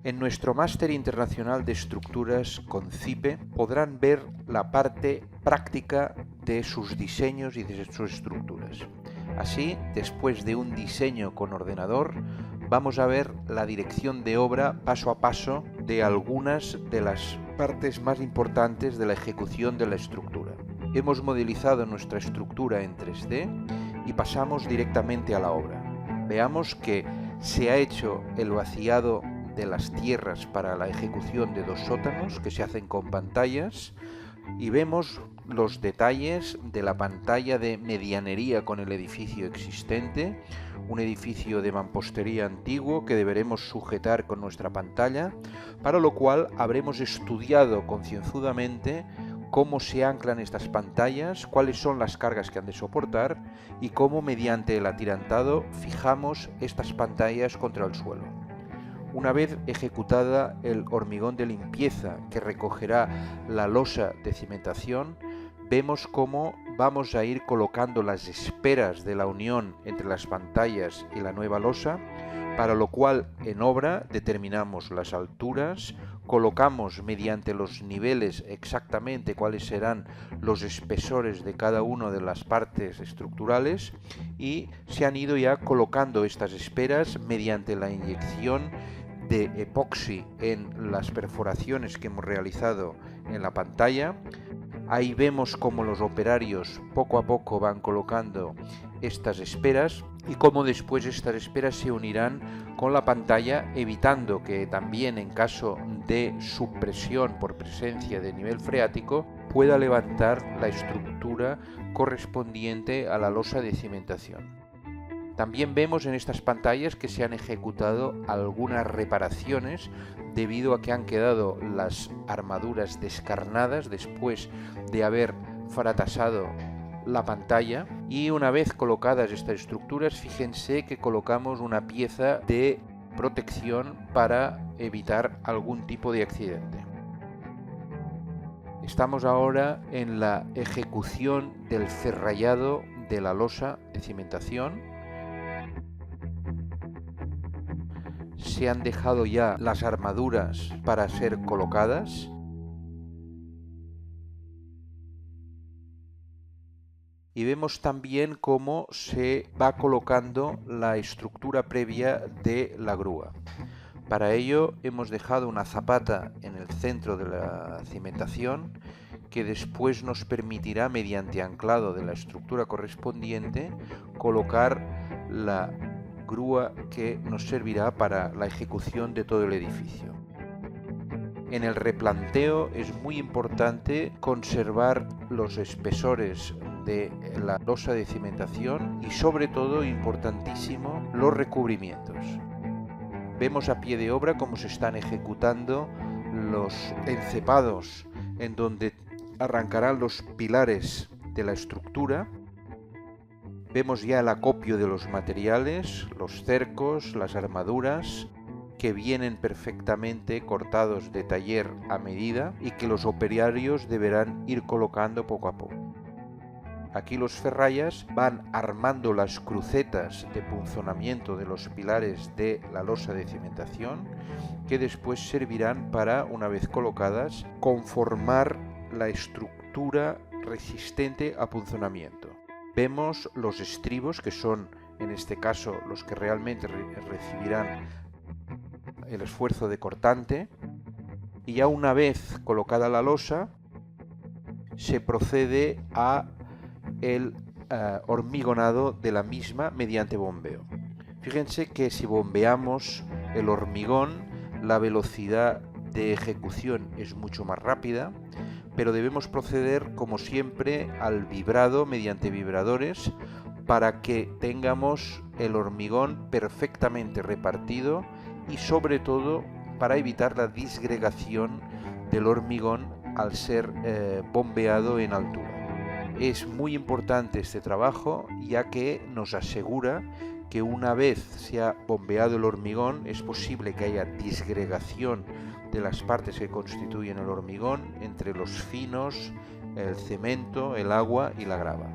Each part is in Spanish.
En nuestro Máster Internacional de Estructuras con CIPE podrán ver la parte práctica de sus diseños y de sus estructuras. Así, después de un diseño con ordenador, vamos a ver la dirección de obra paso a paso de algunas de las partes más importantes de la ejecución de la estructura. Hemos modelizado nuestra estructura en 3D y pasamos directamente a la obra. Veamos que se ha hecho el vaciado de las tierras para la ejecución de 2 sótanos que se hacen con pantallas y vemos los detalles de la pantalla de medianería con el edificio existente, un edificio de mampostería antiguo que deberemos sujetar con nuestra pantalla, para lo cual habremos estudiado concienzudamente cómo se anclan estas pantallas, cuáles son las cargas que han de soportar y cómo mediante el atirantado fijamos estas pantallas contra el suelo. Una vez ejecutada el hormigón de limpieza que recogerá la losa de cimentación, vemos cómo vamos a ir colocando las esperas de la unión entre las pantallas y la nueva losa, para lo cual en obra determinamos las alturas, colocamos mediante los niveles exactamente cuáles serán los espesores de cada una de las partes estructurales y se han ido ya colocando estas esperas mediante la inyección de epoxi en las perforaciones que hemos realizado en la pantalla. Ahí vemos cómo los operarios poco a poco van colocando estas esperas y cómo después estas esperas se unirán con la pantalla, evitando que también en caso de subpresión por presencia de nivel freático pueda levantar la estructura correspondiente a la losa de cimentación. También vemos en estas pantallas que se han ejecutado algunas reparaciones debido a que han quedado las armaduras descarnadas después de haber fratasado la pantalla, y una vez colocadas estas estructuras, fíjense que colocamos una pieza de protección para evitar algún tipo de accidente. Estamos ahora en la ejecución del ferrallado de la losa de cimentación. Se han dejado ya las armaduras para ser colocadas y vemos también cómo se va colocando la estructura previa de la grúa. Para ello hemos dejado una zapata en el centro de la cimentación que después nos permitirá, mediante anclado de la estructura correspondiente, colocar la grúa que nos servirá para la ejecución de todo el edificio. En el replanteo es muy importante conservar los espesores de la losa de cimentación y, sobre todo, importantísimo, los recubrimientos. Vemos a pie de obra cómo se están ejecutando los encepados en donde arrancarán los pilares de la estructura. Vemos ya el acopio de los materiales, los cercos, las armaduras, que vienen perfectamente cortados de taller a medida y que los operarios deberán ir colocando poco a poco. Aquí los ferrayas van armando las crucetas de punzonamiento de los pilares de la losa de cimentación, que después servirán para, una vez colocadas, conformar la estructura resistente a punzonamiento. Vemos los estribos, que son en este caso los que realmente recibirán el esfuerzo de cortante, y ya una vez colocada la losa se procede a el hormigonado de la misma mediante bombeo. Fíjense que si bombeamos el hormigón, la velocidad de ejecución es mucho más rápida, pero debemos proceder como siempre al vibrado mediante vibradores para que tengamos el hormigón perfectamente repartido y, sobre todo, para evitar la disgregación del hormigón al ser bombeado en altura. Es muy importante este trabajo, ya que nos asegura que una vez se ha bombeado el hormigón es posible que haya disgregación de las partes que constituyen el hormigón entre los finos, el cemento, el agua y la grava.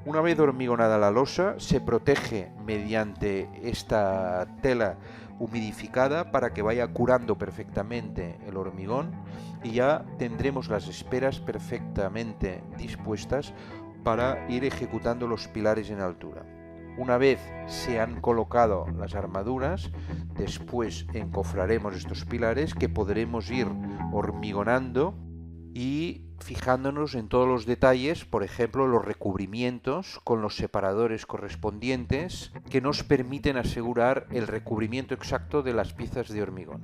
Una vez hormigonada la losa, se protege mediante esta tela humidificada para que vaya curando perfectamente el hormigón y ya tendremos las esperas perfectamente dispuestas para ir ejecutando los pilares en altura. Una vez se han colocado las armaduras, después encofraremos estos pilares que podremos ir hormigonando y fijándonos en todos los detalles, por ejemplo, los recubrimientos con los separadores correspondientes que nos permiten asegurar el recubrimiento exacto de las piezas de hormigón.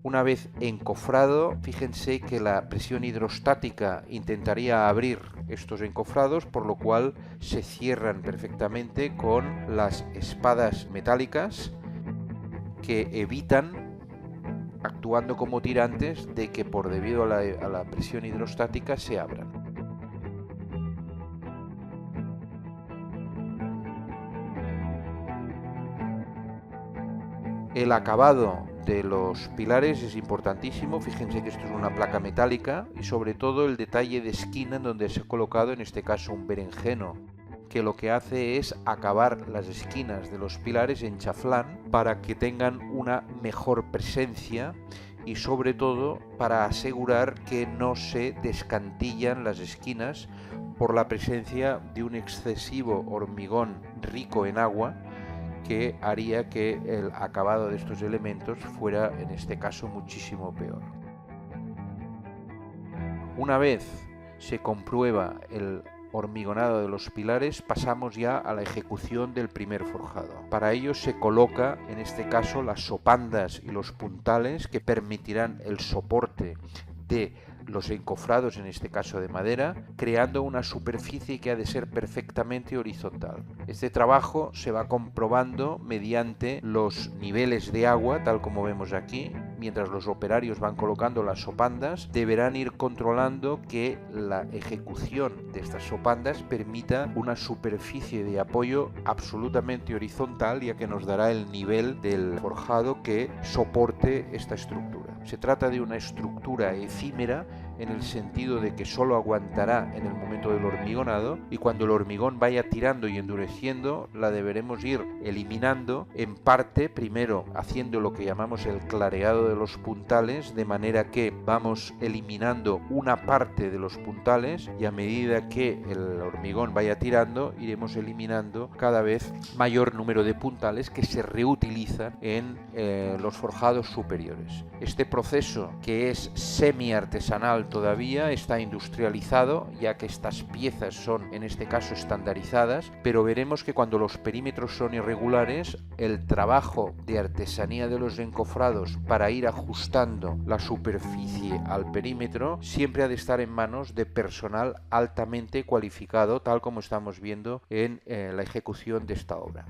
Una vez encofrado, fíjense que la presión hidrostática intentaría abrir estos encofrados, por lo cual se cierran perfectamente con las espadas metálicas que evitan, actuando como tirantes, de que por debido a la presión hidrostática se abran. El acabado de los pilares es importantísimo. Fíjense que esto es una placa metálica y sobre todo el detalle de esquina en donde se ha colocado, en este caso, un berenjeno, que lo que hace es acabar las esquinas de los pilares en chaflán para que tengan una mejor presencia y sobre todo para asegurar que no se descantillan las esquinas por la presencia de un excesivo hormigón rico en agua que haría que el acabado de estos elementos fuera, en este caso, muchísimo peor. Una vez se comprueba el hormigonado de los pilares, pasamos ya a la ejecución del primer forjado. Para ello se coloca, en este caso, las sopandas y los puntales que permitirán el soporte de los encofrados, en este caso de madera, creando una superficie que ha de ser perfectamente horizontal. Este trabajo se va comprobando mediante los niveles de agua, tal como vemos aquí. Mientras los operarios van colocando las sopandas, deberán ir controlando que la ejecución de estas sopandas permita una superficie de apoyo absolutamente horizontal, ya que nos dará el nivel del forjado que soporte esta estructura. Se trata de una estructura efímera en el sentido de que solo aguantará en el momento del hormigonado, y cuando el hormigón vaya tirando y endureciendo la deberemos ir eliminando en parte, primero haciendo lo que llamamos el clareado de los puntales, de manera que vamos eliminando una parte de los puntales y a medida que el hormigón vaya tirando iremos eliminando cada vez mayor número de puntales que se reutilizan en los forjados superiores. Este proceso, que es semi artesanal todavía, está industrializado, ya que estas piezas son en este caso estandarizadas, pero veremos que cuando los perímetros son irregulares, el trabajo de artesanía de los encofrados para ir ajustando la superficie al perímetro siempre ha de estar en manos de personal altamente cualificado, tal como estamos viendo en la ejecución de esta obra.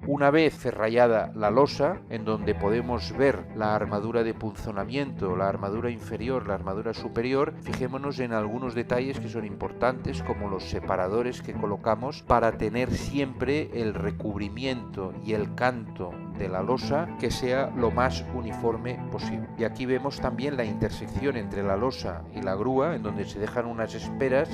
Una vez ferrallada la losa, en donde podemos ver la armadura de punzonamiento, la armadura inferior, la armadura superior, fijémonos en algunos detalles que son importantes, como los separadores que colocamos para tener siempre el recubrimiento y el canto de la losa que sea lo más uniforme posible. Y aquí vemos también la intersección entre la losa y la grúa, en donde se dejan unas esperas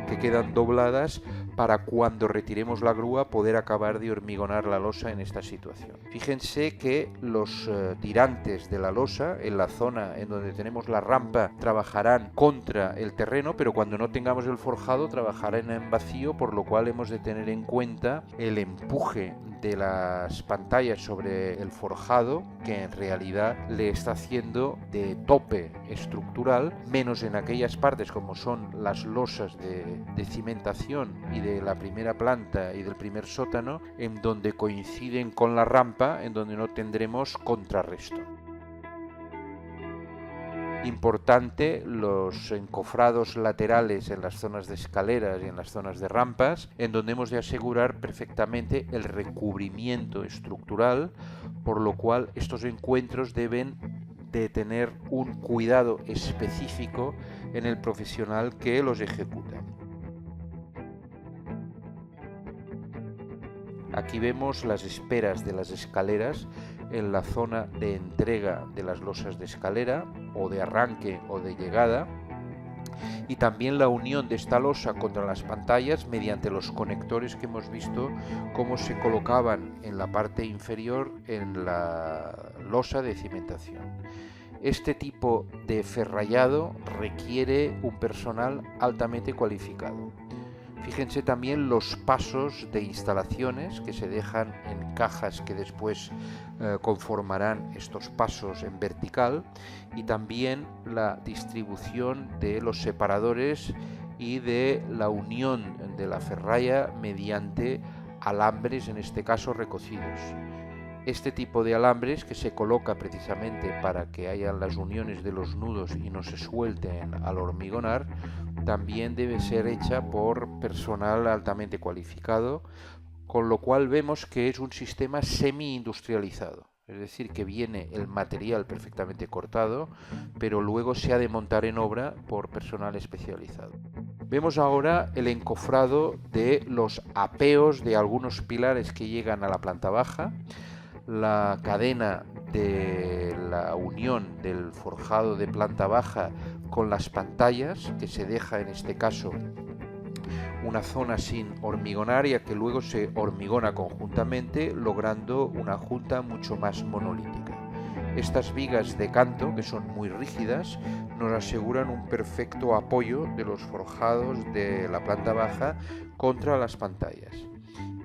que quedan dobladas para cuando retiremos la grúa poder acabar de hormigonar la losa en esta situación. Fíjense que los tirantes de la losa en la zona en donde tenemos la rampa trabajarán contra el terreno, pero cuando no tengamos el forjado trabajarán en vacío, por lo cual hemos de tener en cuenta el empuje de las pantallas sobre el forjado, que en realidad le está haciendo de tope estructural, menos en aquellas partes como son las losas de cimentación y de la primera planta y del primer sótano, en donde coinciden con la rampa, en donde no tendremos contrarresto. Importante los encofrados laterales en las zonas de escaleras y en las zonas de rampas, en donde hemos de asegurar perfectamente el recubrimiento estructural, por lo cual estos encuentros deben de tener un cuidado específico en el profesional que los ejecuta. Aquí vemos las esperas de las escaleras en la zona de entrega de las losas de escalera o de arranque o de llegada, y también la unión de esta losa contra las pantallas mediante los conectores que hemos visto cómo se colocaban en la parte inferior en la losa de cimentación. Este tipo de ferrallado requiere un personal altamente cualificado. Fíjense también los pasos de instalaciones que se dejan en cajas que después conformarán estos pasos en vertical, y también la distribución de los separadores y de la unión de la ferralla mediante alambres, en este caso recocidos. Este tipo de alambres, que se coloca precisamente para que hayan las uniones de los nudos y no se suelten al hormigonar, también debe ser hecha por personal altamente cualificado, con lo cual vemos que es un sistema semi-industrializado. Es decir, que viene el material perfectamente cortado, pero luego se ha de montar en obra por personal especializado. Vemos ahora el encofrado de los apeos de algunos pilares que llegan a la planta baja, la cadena de la unión del forjado de planta baja con las pantallas, que se deja en este caso una zona sin hormigonar, ya que luego se hormigona conjuntamente, logrando una junta mucho más monolítica. Estas vigas de canto, que son muy rígidas, nos aseguran un perfecto apoyo de los forjados de la planta baja contra las pantallas.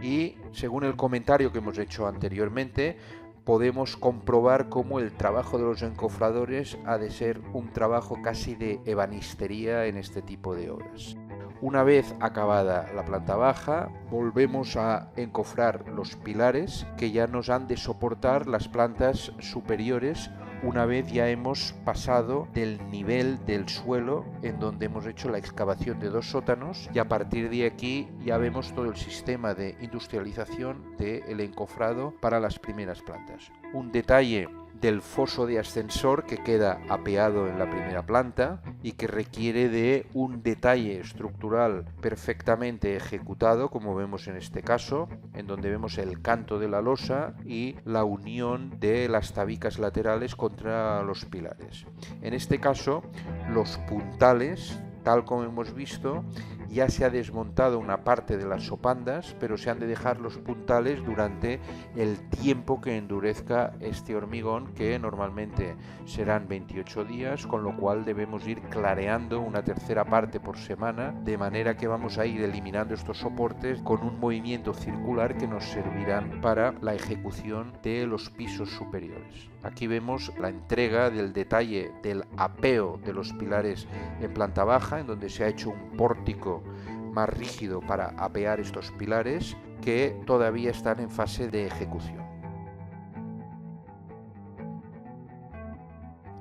Y según el comentario que hemos hecho anteriormente, podemos comprobar cómo el trabajo de los encofradores ha de ser un trabajo casi de ebanistería en este tipo de obras. Una vez acabada la planta baja, volvemos a encofrar los pilares que ya nos han de soportar las plantas superiores, una vez ya hemos pasado del nivel del suelo en donde hemos hecho la excavación de 2 sótanos, y a partir de aquí ya vemos todo el sistema de industrialización del encofrado para las primeras plantas. Un detalle del foso de ascensor que queda apeado en la primera planta y que requiere de un detalle estructural perfectamente ejecutado, como vemos en este caso, en donde vemos el canto de la losa y la unión de las tabicas laterales contra los pilares. En este caso, los puntales, tal como hemos visto, ya se ha desmontado una parte de las sopandas, pero se han de dejar los puntales durante el tiempo que endurezca este hormigón, que normalmente serán 28 días, con lo cual debemos ir clareando una tercera parte por semana, de manera que vamos a ir eliminando estos soportes con un movimiento circular que nos servirán para la ejecución de los pisos superiores. Aquí vemos la entrega del detalle del apeo de los pilares en planta baja, en donde se ha hecho un pórtico más rígido para apear estos pilares, que todavía están en fase de ejecución.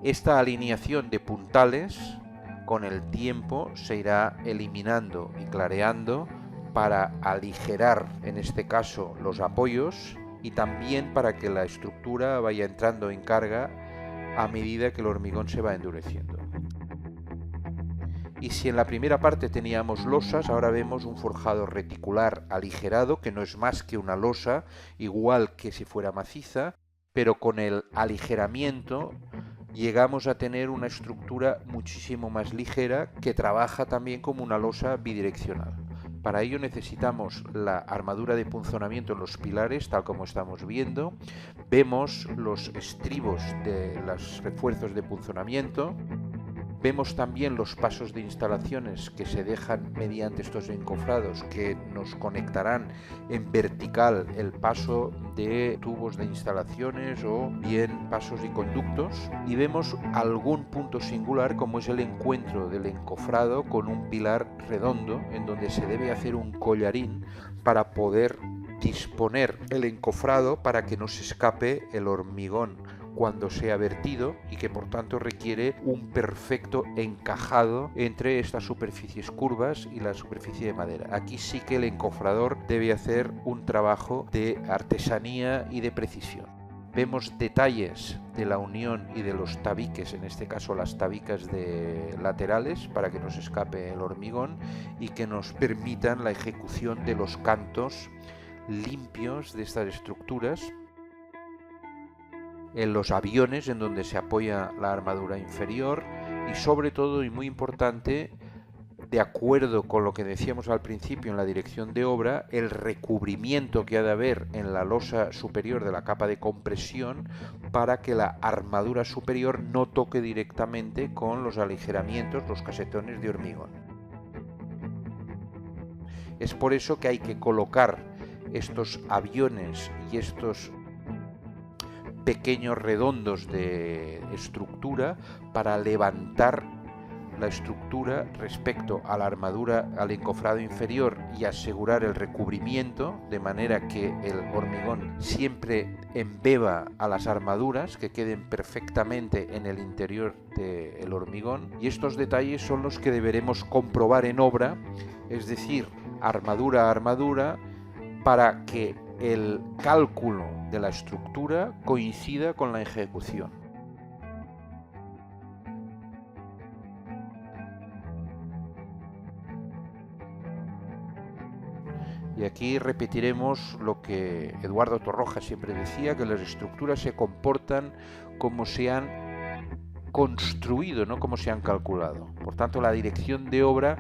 Esta alineación de puntales con el tiempo se irá eliminando y clareando para aligerar, en este caso, los apoyos, y también para que la estructura vaya entrando en carga a medida que el hormigón se va endureciendo. Y si en la primera parte teníamos losas, ahora vemos un forjado reticular aligerado, que no es más que una losa, igual que si fuera maciza, pero con el aligeramiento llegamos a tener una estructura muchísimo más ligera, que trabaja también como una losa bidireccional. Para ello necesitamos la armadura de punzonamiento en los pilares, tal como estamos viendo. Vemos los estribos de los refuerzos de punzonamiento. Vemos también los pasos de instalaciones que se dejan mediante estos encofrados, que nos conectarán en vertical el paso de tubos de instalaciones o bien pasos y conductos. Y vemos algún punto singular, como es el encuentro del encofrado con un pilar redondo, en donde se debe hacer un collarín para poder disponer el encofrado para que no se escape el hormigón cuando sea vertido, y que por tanto requiere un perfecto encajado entre estas superficies curvas y la superficie de madera. Aquí sí que el encofrador debe hacer un trabajo de artesanía y de precisión. Vemos detalles de la unión y de los tabiques, en este caso las tabicas de laterales, para que no se escape el hormigón y que nos permitan la ejecución de los cantos limpios de estas estructuras, en los aviones en donde se apoya la armadura inferior y sobre todo, y muy importante, de acuerdo con lo que decíamos al principio en la dirección de obra, el recubrimiento que ha de haber en la losa superior de la capa de compresión para que la armadura superior no toque directamente con los aligeramientos, los casetones de hormigón. Es por eso que hay que colocar estos aviones y estos pequeños redondos de estructura para levantar la estructura respecto a la armadura, al encofrado inferior, y asegurar el recubrimiento de manera que el hormigón siempre embeba a las armaduras, que queden perfectamente en el interior del hormigón. Y estos detalles son los que deberemos comprobar en obra, es decir, armadura a armadura, para que el cálculo de la estructura coincida con la ejecución. Y aquí repetiremos lo que Eduardo Torroja siempre decía, que las estructuras se comportan como se han construido, no como se han calculado. Por tanto, la dirección de obra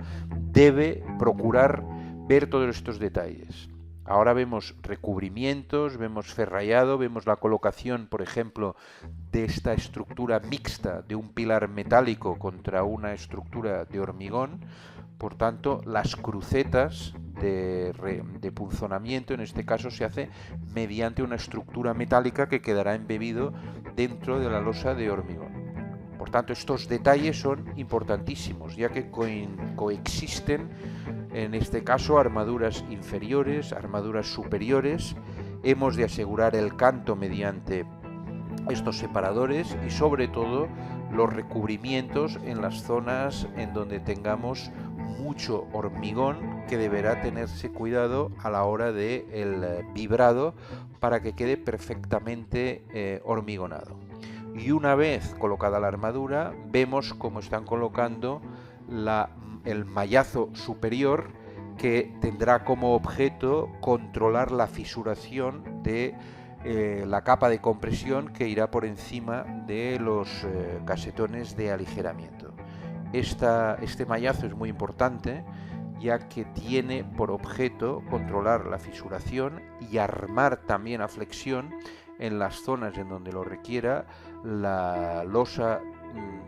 debe procurar ver todos estos detalles. Ahora vemos recubrimientos, vemos ferrallado, vemos la colocación, por ejemplo, de esta estructura mixta de un pilar metálico contra una estructura de hormigón. Por tanto, las crucetas de punzonamiento, en este caso, se hace mediante una estructura metálica que quedará embebido dentro de la losa de hormigón. Por tanto, estos detalles son importantísimos, ya que coexisten, en este caso, armaduras inferiores, armaduras superiores. Hemos de asegurar el canto mediante estos separadores y, sobre todo, los recubrimientos en las zonas en donde tengamos mucho hormigón, que deberá tenerse cuidado a la hora del vibrado para que quede perfectamente hormigonado. Y una vez colocada la armadura, vemos cómo están colocando el mallazo superior, que tendrá como objeto controlar la fisuración de la capa de compresión que irá por encima de los casetones de aligeramiento. Este mallazo es muy importante, ya que tiene por objeto controlar la fisuración y armar también a flexión en las zonas en donde lo requiera la losa,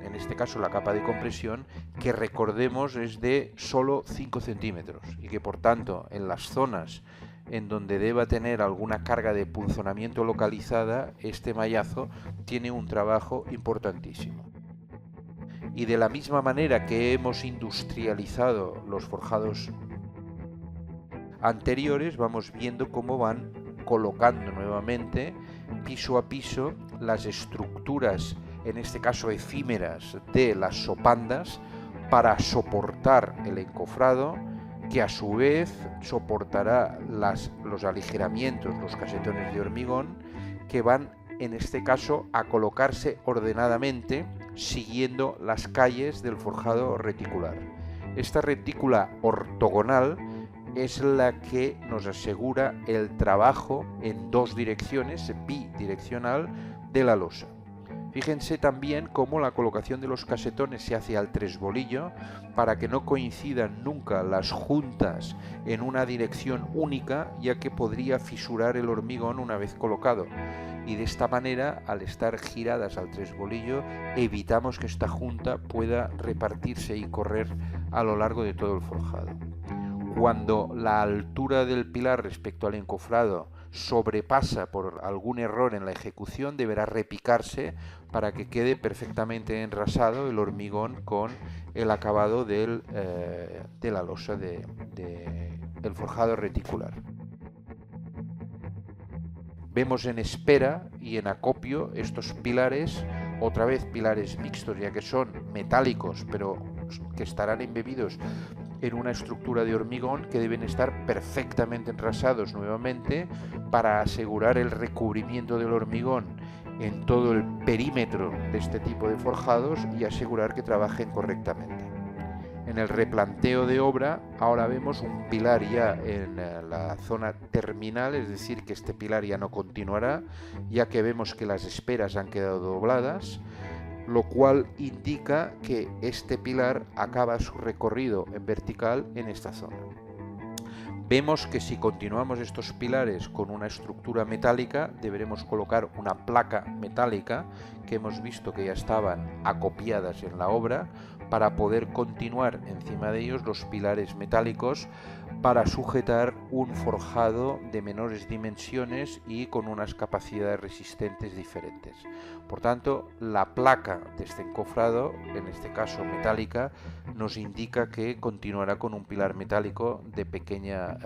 en este caso la capa de compresión, que recordemos es de solo 5 centímetros y que por tanto en las zonas en donde deba tener alguna carga de punzonamiento localizada, este mallazo tiene un trabajo importantísimo. Y de la misma manera que hemos industrializado los forjados anteriores, vamos viendo cómo van colocando nuevamente piso a piso las estructuras, en este caso efímeras, de las sopandas para soportar el encofrado, que a su vez soportará los aligeramientos, los casetones de hormigón, que van en este caso a colocarse ordenadamente siguiendo las calles del forjado reticular. Esta retícula ortogonal es la que nos asegura el trabajo en dos direcciones, bidireccional, de la losa. Fíjense también cómo la colocación de los casetones se hace al tresbolillo para que no coincidan nunca las juntas en una dirección única, ya que podría fisurar el hormigón una vez colocado. Y de esta manera, al estar giradas al tresbolillo, evitamos que esta junta pueda repartirse y correr a lo largo de todo el forjado. Cuando la altura del pilar respecto al encofrado sobrepasa por algún error en la ejecución, deberá repicarse para que quede perfectamente enrasado el hormigón con el acabado de la losa del forjado reticular. Vemos en espera y en acopio estos pilares, otra vez pilares mixtos, ya que son metálicos, pero que estarán embebidos en una estructura de hormigón, que deben estar perfectamente enrasados nuevamente para asegurar el recubrimiento del hormigón en todo el perímetro de este tipo de forjados y asegurar que trabajen correctamente. En el replanteo de obra ahora vemos un pilar ya en la zona terminal, es decir, que este pilar ya no continuará, ya que vemos que las esperas han quedado dobladas, lo cual indica que este pilar acaba su recorrido en vertical en esta zona. Vemos que si continuamos estos pilares con una estructura metálica, deberemos colocar una placa metálica que hemos visto que ya estaban acopiadas en la obra para poder continuar encima de ellos los pilares metálicos para sujetar un forjado de menores dimensiones y con unas capacidades resistentes diferentes. Por tanto, la placa de este encofrado, en este caso metálica, nos indica que continuará con un pilar metálico de pequeñas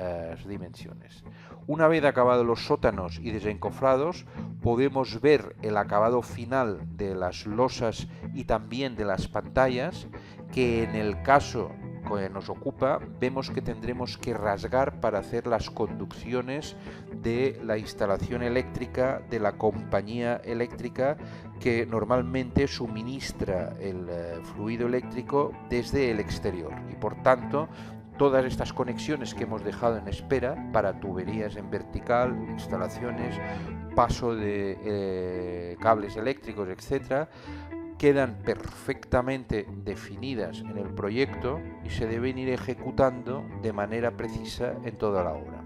dimensiones. Una vez acabados los sótanos y desencofrados, podemos ver el acabado final de las losas y también de las pantallas, que en el caso que nos ocupa vemos que tendremos que rasgar para hacer las conducciones de la instalación eléctrica de la compañía eléctrica que normalmente suministra el fluido eléctrico desde el exterior, y por tanto todas estas conexiones que hemos dejado en espera para tuberías en vertical, instalaciones, paso de cables eléctricos, etcétera, quedan perfectamente definidas en el proyecto y se deben ir ejecutando de manera precisa en toda la obra.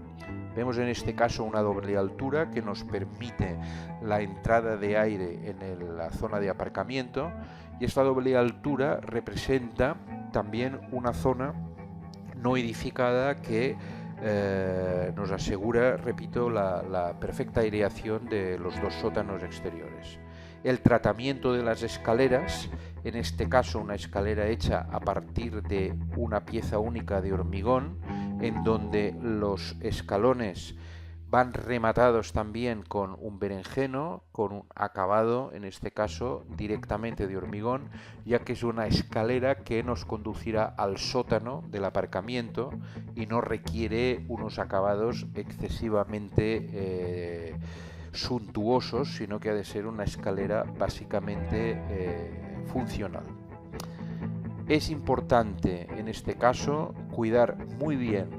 Vemos en este caso una doble altura que nos permite la entrada de aire en la zona de aparcamiento, y esta doble altura representa también una zona no edificada que nos asegura, repito, la perfecta aireación de los dos sótanos exteriores. El tratamiento de las escaleras, en este caso una escalera hecha a partir de una pieza única de hormigón, en donde los escalones van rematados también con un berenjeno, con un acabado, en este caso directamente de hormigón, ya que es una escalera que nos conducirá al sótano del aparcamiento y no requiere unos acabados excesivamente suntuosos, sino que ha de ser una escalera básicamente funcional. Es importante en este caso cuidar muy bien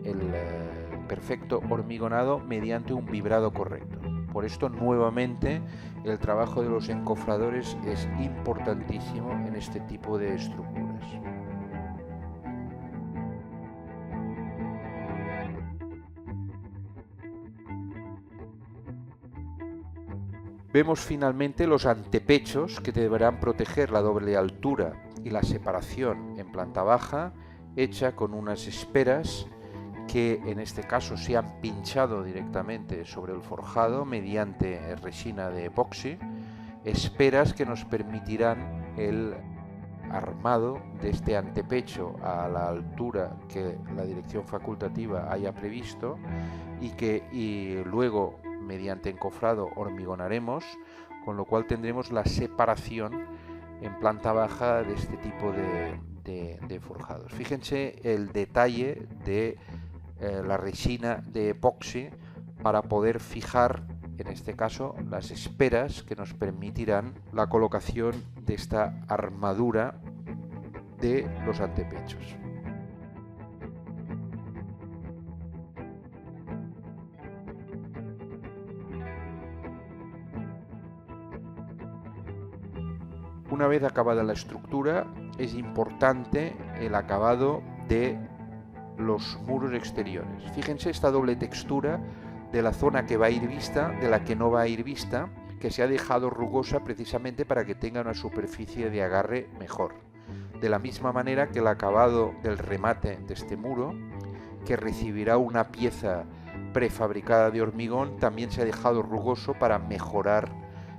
el perfecto hormigonado mediante un vibrado correcto. Por esto, nuevamente, el trabajo de los encofradores es importantísimo en este tipo de estructuras. Vemos finalmente los antepechos que deberán proteger la doble altura y la separación en planta baja, hecha con unas esperas que en este caso se han pinchado directamente sobre el forjado mediante resina de epoxi, esperas que nos permitirán el armado de este antepecho a la altura que la dirección facultativa haya previsto y luego mediante encofrado hormigonaremos, con lo cual tendremos la separación en planta baja de este tipo de forjados. Fíjense el detalle de la resina de epoxi para poder fijar, en este caso, las esperas que nos permitirán la colocación de esta armadura de los antepechos. Una vez acabada la estructura, es importante el acabado de los muros exteriores. Fíjense esta doble textura de la zona que va a ir vista, de la que no va a ir vista, que se ha dejado rugosa precisamente para que tenga una superficie de agarre mejor. De la misma manera que el acabado del remate de este muro, que recibirá una pieza prefabricada de hormigón, también se ha dejado rugoso para mejorar,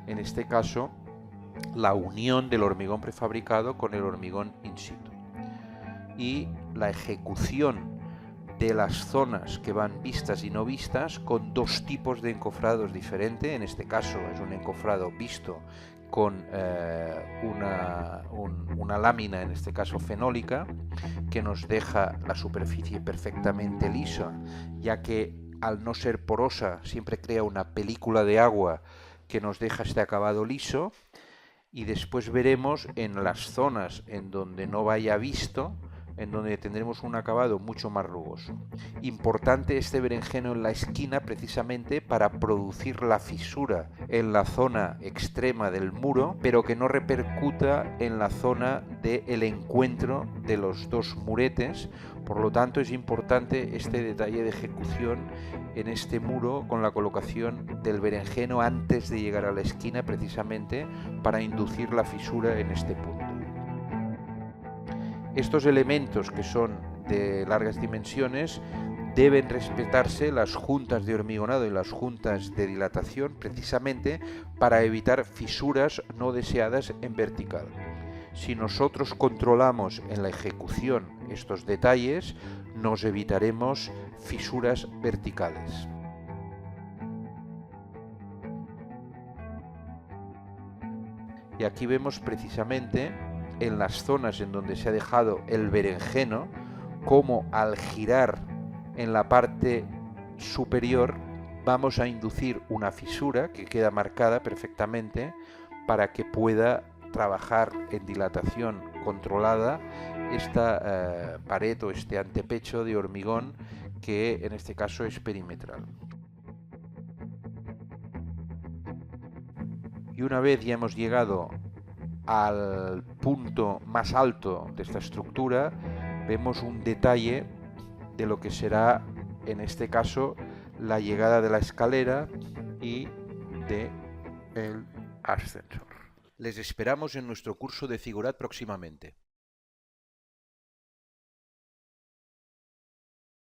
en este caso, la unión del hormigón prefabricado con el hormigón in situ. Y la ejecución de las zonas que van vistas y no vistas con dos tipos de encofrados diferentes. En este caso es un encofrado visto con una lámina, en este caso fenólica, que nos deja la superficie perfectamente lisa, ya que al no ser porosa siempre crea una película de agua que nos deja este acabado liso. Y después veremos en las zonas en donde no vaya visto en donde tendremos un acabado mucho más rugoso. Importante este berenjeno en la esquina precisamente para producir la fisura en la zona extrema del muro, pero que no repercuta en la zona del encuentro de los dos muretes. Por lo tanto, es importante este detalle de ejecución en este muro con la colocación del berenjeno antes de llegar a la esquina, precisamente para inducir la fisura en este punto. Estos elementos, que son de largas dimensiones, deben respetarse las juntas de hormigonado y las juntas de dilatación, precisamente para evitar fisuras no deseadas en vertical. Si nosotros controlamos en la ejecución estos detalles, nos evitaremos fisuras verticales. Y aquí vemos precisamente en las zonas en donde se ha dejado el berenjeno, cómo al girar en la parte superior vamos a inducir una fisura que queda marcada perfectamente para que pueda trabajar en dilatación controlada esta pared o este antepecho de hormigón, que en este caso es perimetral. Y una vez ya hemos llegado al punto más alto de esta estructura, vemos un detalle de lo que será en este caso la llegada de la escalera y del ascensor. Les esperamos en nuestro curso de Figurat próximamente.